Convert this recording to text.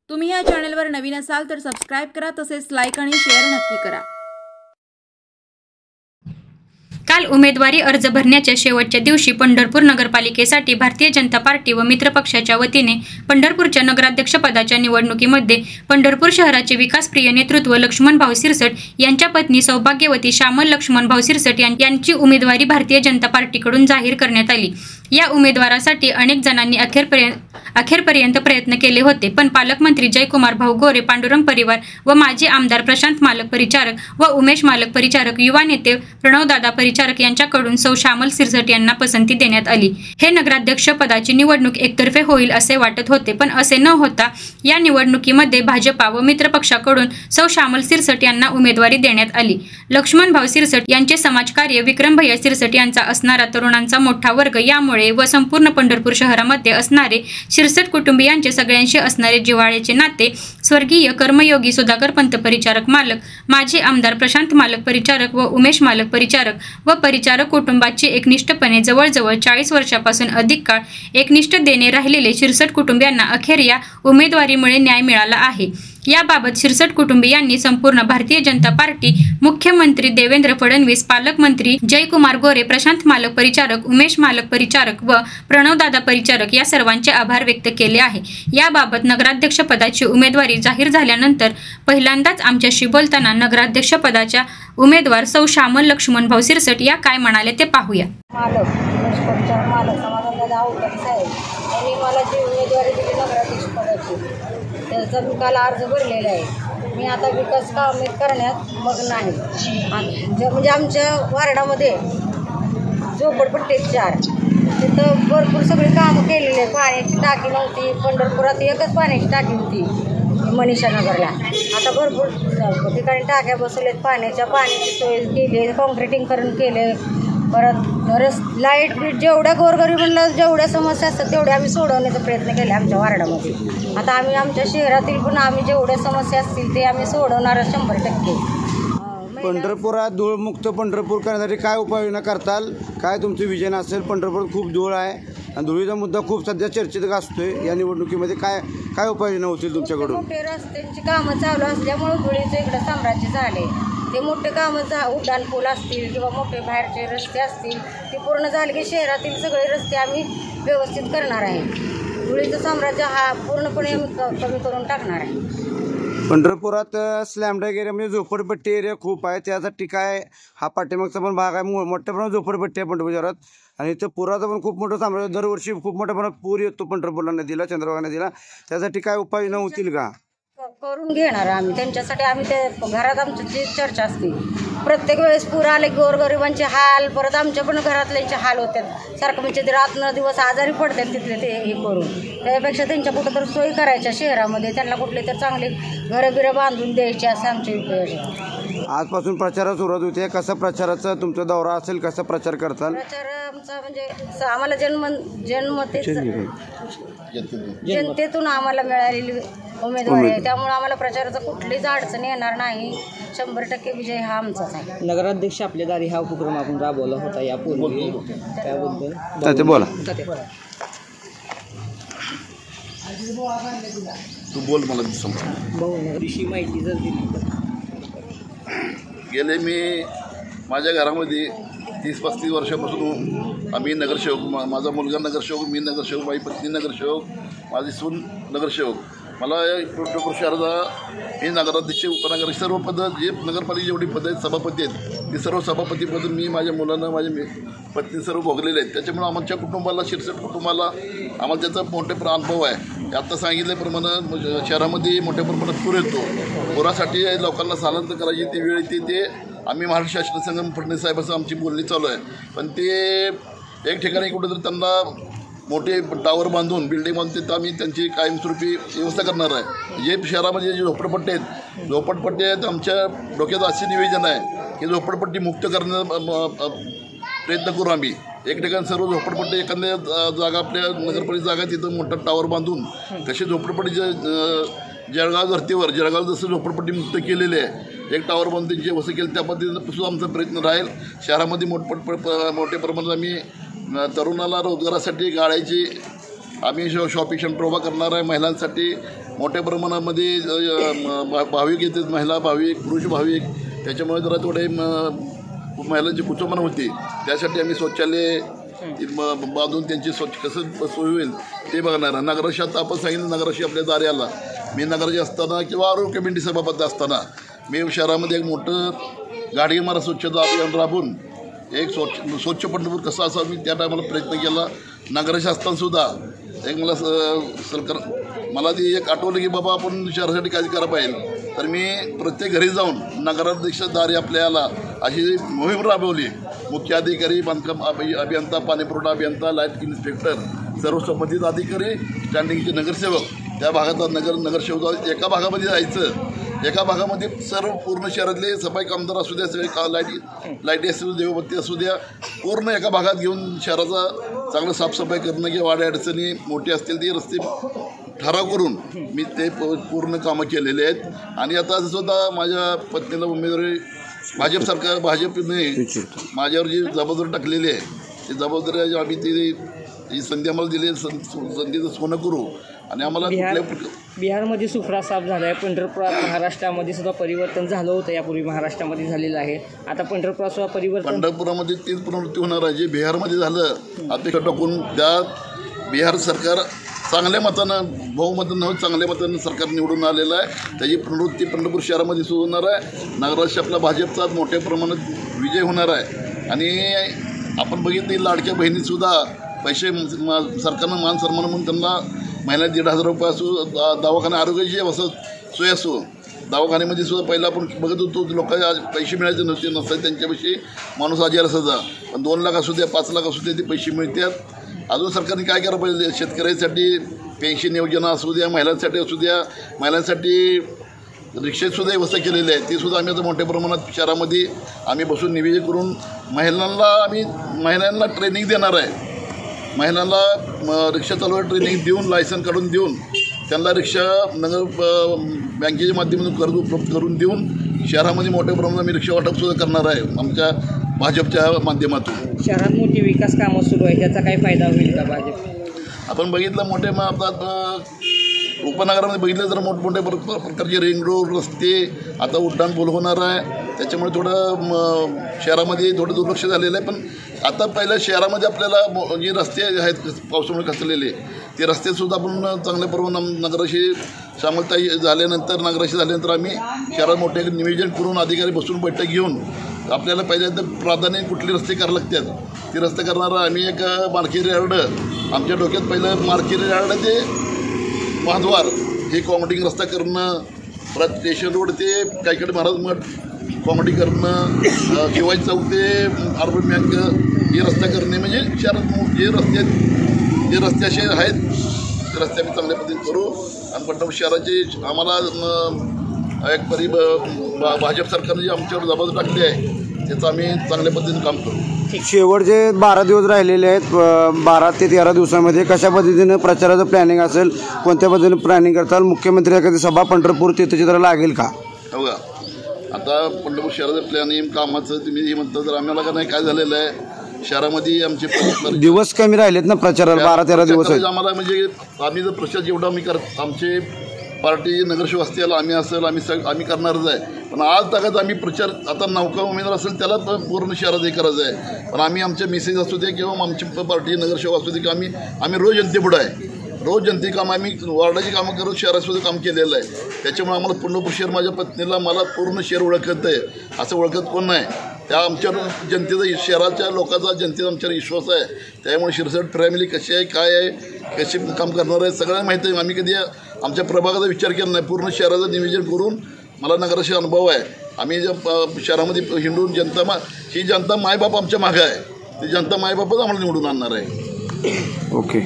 तुम्ही या चॅनलवर नवीन असाल तर सबस्क्राइब करा, तसेच लाईक आणि शेअर नक्की करा। काल उमेदवारी अर्ज भरण्याच्या शेवटच्या दिवशी पंढरपूर नगरपालिकेसाठी भारतीय जनता पार्टी व मित्र पक्षाच्या वतीने पंढरपूरच्या नगराध्यक्षपदाच्या निवडणुकीमध्ये पंढरपूर शहराचे विकासप्रिय नेतृत्व लक्ष्मणभाऊ सिरसट यांच्या पत्नी सौभाग्यवती श्यामल लक्ष्मणभाऊ सिरसट यांची उमेदवारी भारतीय जनता पार्टीकडून जाहीर करण्यात आली। या उमेदवारासाठी अनेक जणांनी अखेरपर्यंत प्रयत्न केले होते, पण पालकमंत्री जयकुमार भाऊ गोरे, पांडुरंग परिवार व माजी आमदार प्रशांत मालक परिचारक व उमेश मालक परिचारक, युवा नेते प्रणवदादा परिचारक यांच्याकडून सौ श्यामल सिरसट यांना पसंती देण्यात आली। हे नगराध्यक्ष पदाची निवडणूक एकतर्फे होईल असे वाटत होते, पण असे न होता या निवडणुकीमध्ये भाजपा व मित्र पक्षाकडून सौ श्यामल सिरसट यांना उमेदवारी देण्यात आली। लक्ष्मणभाऊ सिरसट यांचे समाजकार्य, विक्रमभैया सिरसट यांचा असणारा तरुणांचा मोठा वर्ग यामुळे व संपूर्ण पंढरपूर शहरामध्ये असणारे सिरसट कुटुंबियांचे सगळ्यांशी असणारे जिव्हाळ्याचे नाते, स्वर्गीय कर्मयोगी सुधाकर पंत परिचारक मालक, माजी आमदार प्रशांत मालक परिचारक व उमेश मालक परिचारक व परिचारक कुटुंबाची एकनिष्ठपणे जवळजवळ 40 वर्षापासून अधिक काळ एकनिष्ठ देणे राहिलेले सिरसट कुटुंबियांना अखेर या उमेदवारीमुळे न्याय मिळाला आहे। याबाबत सिरसट कुटुंबियांनी संपूर्ण भारतीय जनता पार्टी, मुख्यमंत्री देवेंद्र फडणवीस, पालकमंत्री जयकुमार गोरे, प्रशांत मालक परिचारक, उमेश मालक परिचारक व प्रणवदादा परिचारक या सर्वांचे आभार व्यक्त केले आहे। याबाबत नगराध्यक्ष पदाची उमेदवारी जाहीर झाल्यानंतर पहिल्यांदाच आमच्याशी बोलताना नगराध्यक्ष पदाच्या उमेदवार सौ श्यामल लक्ष्मणभाऊ सिरसट या काय म्हणाले ते पाहूया। मला जी उमेदवारी दिली नगराध्यक्ष पदाची त्याचा मी काल अर्ज भरलेला आहे। मी आता विकास कामे करण्यात मग्न आहे। म्हणजे आमच्या वार्डामध्ये झोपडपट्टी 4 तिथं भरपूर सगळी कामं केलेली आहे। पाण्याची टाकी नव्हती, पंढरपुरात एकच पाण्याची टाकी होती मनीषा नगरला, आता भरपूर ठिकाणी टाक्या बसवल्यात, पाण्याची सोय केली आहे, कॉन्क्रिटीकरण केले, परत लाईट बीट जेवढ्या गोरगरिबांना जेवढ्या समस्या असतात तेवढ्या आम्ही सोडवण्याचा प्रयत्न केला आमच्या वार्डामध्ये। आता आम्ही आमच्या शहरातील पण आम्ही जेवढ्या समस्या असतील ते आम्ही सोडवणार 100%। पंढरपुरात धूळमुक्त पंढरपूर करण्यासाठी काय उपाययोजना करताल, काय तुमचे विजन असेल? पंढरपूर खूप धूळ आहे आणि धुळीचा मुद्दा खूप सध्या चर्चेत असतोय। या निवडणुकीमध्ये काय उपाययोजना होतील तुमच्याकडून? मोठे रस्त्यांची कामं चालू असल्यामुळे धुळीचं इकडं साम्राज्य झाले। ते मोठे कामं उड्डाण पूल असतील किंवा मोठे बाहेरचे रस्ते असतील ते पूर्ण झाले की शहरातील सगळे रस्ते आम्ही व्यवस्थित करणार आहे। धुळीचं साम्राज्य हा पूर्णपणे कमी करून टाकणार आहे। पंढरपुरात स्लॅमडाग एरिया म्हणजे झोपडपट्टी एरिया खूप आहे, त्यासाठी काय हा पाठीमागचा पण भाग आहे, मोठ्या प्रमाणात झोपडपट्टी आहे पंढरपूर शहरात, आणि इथं पुराचा पण खूप मोठं साम्राज्य, दरवर्षी खूप मोठ्या प्रमाणात पूर येतो पंढरपूरला नदीला, चंद्रभागा नदीला, त्यासाठी काय उपाययोजना होतील का? करून घेणार आम्ही त्यांच्यासाठी। आम्ही ते घरात आमची चर्चा असते प्रत्येक वेळेस पूर आले गोरगरिबांचे हाल, परत आमच्या पण घरातल्यांचे हाल होतात सारखं, म्हणजे ते रात्र दिवस आजारी पडतात तिथले ते हे करून, त्यापेक्षा त्यांच्या कुठं तर सोयी करायच्या शहरामध्ये, त्यांना कुठले तर चांगले घरं बांधून द्यायचे असं आमचे उपयोग। आजपासून प्रचारात सुरुवात होते, कसा प्रचाराचा तुमचा दौरा असेल, कसा प्रचार करताल? प्रचार आमचा म्हणजे आम्हाला जनतेतून आम्हाला मिळालेली उमेदवारी आहे, त्यामुळे आम्हाला प्रचाराचा कुठलीच अडचण येणार नाही। 100% विजय हा आमचाच आहे। नगराध्यक्ष आपल्या दारी हा उपक्रम आपण राबवला होता यापूर्वी, त्याबद्दल बोला। तू बोल, मला ऋषी माहिती जर दिली। गेले मी माझ्या घरामध्ये 30-35 वर्षापासून आम्ही नगरसेवक, माझा मुलगा नगरसेवक, मी नगरसेवक, माझी पत्नी नगरसेवक, माझी सून नगरसेवक। मला पंढरपूर शहराचा हे नगराध्यक्ष, उपनगराध्यक्ष सर्व पद जे नगरपालिका जेवढी पद आहेत, सभापती आहेत, ते सर्व सभापतीपद मी माझ्या मुलांना, माझ्या पत्नी सर्व भोगलेले आहेत। त्याच्यामुळे आमच्या कुटुंबाला, सिरसट कुटुंबाला आम्हाला त्याचा मोठा अनुभव आहे। आत्ता सांगितल्याप्रमाणे शहरामध्ये मोठ्या प्रमाणात पूर येतो, पुरासाठी लोकांना स्थलांतर करायची ती वेळ येते, ते आम्ही महाराष्ट्र शासन फडणवीस साहेबांचं आमची बोलणी चालू आहे, पण ते एक ठिकाणी कुठेतरी त्यांना मोठे टावर बांधून, बिल्डिंग बांधून तिथं आम्ही त्यांची कायमस्वरूपी व्यवस्था करणार आहे। जे शहरामध्ये जे झोपडपट्टी आहेत, आमच्या डोक्यात असे नियोजन आहे की झोपडपट्टी मुक्त करण्याचा प्रयत्न करू आम्ही। एक ठिकाणी सर्व झोपडपट्टी, एखाद्या जागा आपल्या नगरपालिका जागा तिथं मोठा टावर बांधून, कशी झोपडपट्टीच्या जळगाव धर्तीवर, जळगाव जसं झोपडपट्टी मुक्त केलेली आहे, एक टावर बांधून त्यांची व्यवस्था केली, त्या पद्धतीनं आमचा प्रयत्न राहील। शहरामध्ये मोठ्या प्रमाणात आम्ही तरुणाला रोजगारासाठी गाळ्याची आम्ही शॉपिंग सेंटर उभा करणार आहे, महिलांसाठी मोठ्या प्रमाणामध्ये भाविक येतात, महिला भाविक, पुरुष भाविक, त्याच्यामुळे जरा थोडे महिलांची कुचंबना होती. त्यासाठी आम्ही शौचालय बांधून त्यांची स्वच्छ कसं सोय होईल ते बघणार. नगराशात आपण सांगितलं, नगराशी आपल्या दारी आला. मी नगराशी असताना किंवा आरोग्य कमिटी सभापती असताना मी शहरामध्ये एक मोठं गाडी मारा स्वच्छता अभियान राबून एक स्वच्छ पंढरपूर कसं असावं मी त्या टायमाला प्रयत्न केला. नगराशी असतानासुद्धा एक मला ती एक आठवलं की बाबा आपण शहरासाठी काय करायला पाहिजे. तर मी प्रत्येक घरी जाऊन नगराध्यक्ष दारी आपल्याला अशी मोहीम राबवली. मुख्य अधिकारी, बांधकाम अभियंता, पाणीपुरवठा अभियंता, लाईट इन्स्पेक्टर, सर्व संबंधित अधिकारी, स्टँडिंगचे नगरसेवक, त्या भागात नगरसेवक एका भागामध्ये जायचं. एका भागामध्ये सर्व पूर्ण शहरातले सफाई कामदार असू द्या, सगळे लाईटी असू द्या, देवबत्ती असू द्या, पूर्ण एका भागात घेऊन शहराचा चांगलं साफसफाई करणं किंवा वाड्या अडचणी मोठी असतील ते रस्ते ठराव करून मी ते पूर्ण कामं केलेले आहेत. आणि आता सुद्धा माझ्या पत्नीला उमेदवारी भाजपने माझ्यावर जी जबाबदारी टाकलेली आहे ती जबाबदारी आम्ही ती संधी आम्हाला दिली, संधीचं सोनं करू. आणि आम्हाला बिहारमध्ये सुफरा साफ झाला आहे. पंढरपुरात महाराष्ट्रामध्ये सुद्धा परिवर्तन झालं होतं, यापूर्वी महाराष्ट्रामध्ये झालेलं आहे. आता पंढरपुरात सुद्धा पंढरपुरामध्ये तीच पुनरावृत्ती होणार आहे. जे बिहारमध्ये झालं अपेक्षा टाकून त्या बिहार सरकार चांगल्या मतानं, बहुमतानं चांगल्या मतानं सरकार निवडून आलेलं आहे. त्याची पुनरावृत्ती पंढरपूर शहरामध्ये सुरू होणार आहे. नगराध्यक्ष आपला भाजपचा मोठ्या प्रमाणात विजय होणार आहे. आणि आपण बघितली लाडक्या बहिणीसुद्धा पैसे सरकारनं मान सन्मान म्हणून त्यांना महिन्यात 1,500 रुपये असो, दवाखाना आरोग्याची सोय असो, दवाखान्यामध्ये सुद्धा पहिला आपण बघत होतो लोकांना पैसे मिळायचे नसतात, त्यांच्यापाशी माणूस आजार असायचा. पण 2 लाख असू द्या, 5 लाख असू द्या, ते पैसे मिळतात. अजून सरकारने काय करायला पाहिजे, शेतकऱ्यांसाठी पेन्शन योजना असू द्या, महिलांसाठी असू द्या, महिलांसाठी रिक्षेतसुद्धा व्यवस्था केलेली आहे. ती सुद्धा आम्ही आता मोठ्या प्रमाणात शहरामध्ये आम्ही बसून निवेदन करून महिलांना ट्रेनिंग देणार आहे. महिलांना रिक्षा चालवायला ट्रेनिंग देऊन, लायसन काढून देऊन, त्यांना रिक्षा बँकेच्या माध्यमातून कर्ज उपलब्ध करून देऊन शहरामध्ये मोठ्या प्रमाणात आम्ही रिक्षा वाटपसुद्धा करणार आहे आमच्या भाजपच्या माध्यमातून. शहरात मोठी विकास कामं सुरू आहे, त्याचा काय फायदा होईल का भाजप? आपण बघितलं मोठे उपनगरामध्ये बघितलं तर मोठमोठ्या प्रकारचे रिंग रोड, रस्ते, आता उड्डाण पूल होणार आहे. त्याच्यामुळे थोडं शहरामध्ये थोडं दुर्लक्ष झालेलं आहे. पण आता पहिल्या शहरामध्ये आपल्याला जे रस्ते आहेत पावसामुळे खचलेले, ते रस्तेसुद्धा आपण चांगल्या प्रमाणात नगराशी सामलताई झाल्यानंतर आम्ही शहरात मोठे नियोजन करून अधिकारी बसून बैठक घेऊन आपल्याला पहिल्यांदा प्राधान्य कुठले रस्ते करायला लागतात ते रस्ते करणारा आम्ही एक मार्केट यार्ड आमच्या डोक्यात पहिलं मार्केट यार्ड ते महाद्वार हे कॉमेडिंग रस्ता करणं, परत स्टेशन रोड ते कायकडे महाराज मठ कॉमेडी करणं, शिवाजी चौक ते अर्बन बँक हे रस्ता करणे, म्हणजे शहरात जे रस्ते असे आहेत ते रस्ते आम्ही चांगल्या पद्धतीने करू. आणि पंढरपूर शहराचे आम्हाला एक भाजप सरकारने जी आमच्यावर जबाबदारी टाकली आहे त्याचं आम्ही चांगल्या पद्धतीने काम करू. शेवटचे 12 दिवस राहिलेले आहेत. 12 ते 13 दिवसामध्ये कशा पद्धतीनं प्रचाराचं प्लॅनिंग असेल, कोणत्या पद्धतीने प्लॅनिंग करताल? मुख्यमंत्री एखादी सभा पंढरपूर तीर्थक्षेत्राला लागेल का? हो का, आता पंढरपूर शहराचं प्लॅनिंग कामाचं तुम्ही म्हणता तर आम्हाला का नाही काय झालेलं आहे, शहरामध्ये आमचे दिवस कमी राहिलेत ना प्रचाराला, 12-13 दिवस आहेत. आम्हाला म्हणजे आम्ही जर प्रचार जेवढा आम्ही आमचे पार्टी नगरसेवक असतील, आम्ही असेल, आम्ही करणारच आहे. पण आज ताकद आम्ही प्रचार आता नौका उमेदवार असेल त्याला पूर्ण शहरात हे करायचं आहे. पण आम्ही आमचे मेसेज असू दे किंवा आमची पार्टी नगरसेवक असू दे की आम्ही रोज जनतेपुढं आहे, रोज जनते काम आम्ही वॉर्डाची कामं करत शहरातसुद्धा काम केलेलं आहे. त्याच्यामुळे आम्हाला पंढरपूर शहर, माझ्या पत्नीला मला पूर्ण शहर ओळखत आहे, असं ओळखत कोण नाही. त्या आमच्यावर जनतेचा, शहराच्या लोकांचा जनतेचा आमच्यावर विश्वास आहे. त्यामुळे शिरसट फॅमिली कशी आहे, काय आहे, कशी काम करणार आहे सगळ्यांना माहिती आहे. आम्ही कधी आमच्या प्रभागाचा विचार केला नाही, पूर्ण शहराचं नियोजन करून मला नगराशी अनुभव आहे. आम्ही शहरामध्ये हिंडून ही जनता मायबाप आमच्या मागं आहे, ती जनता मायबापच आम्हाला निवडून आणणार आहे. ओके.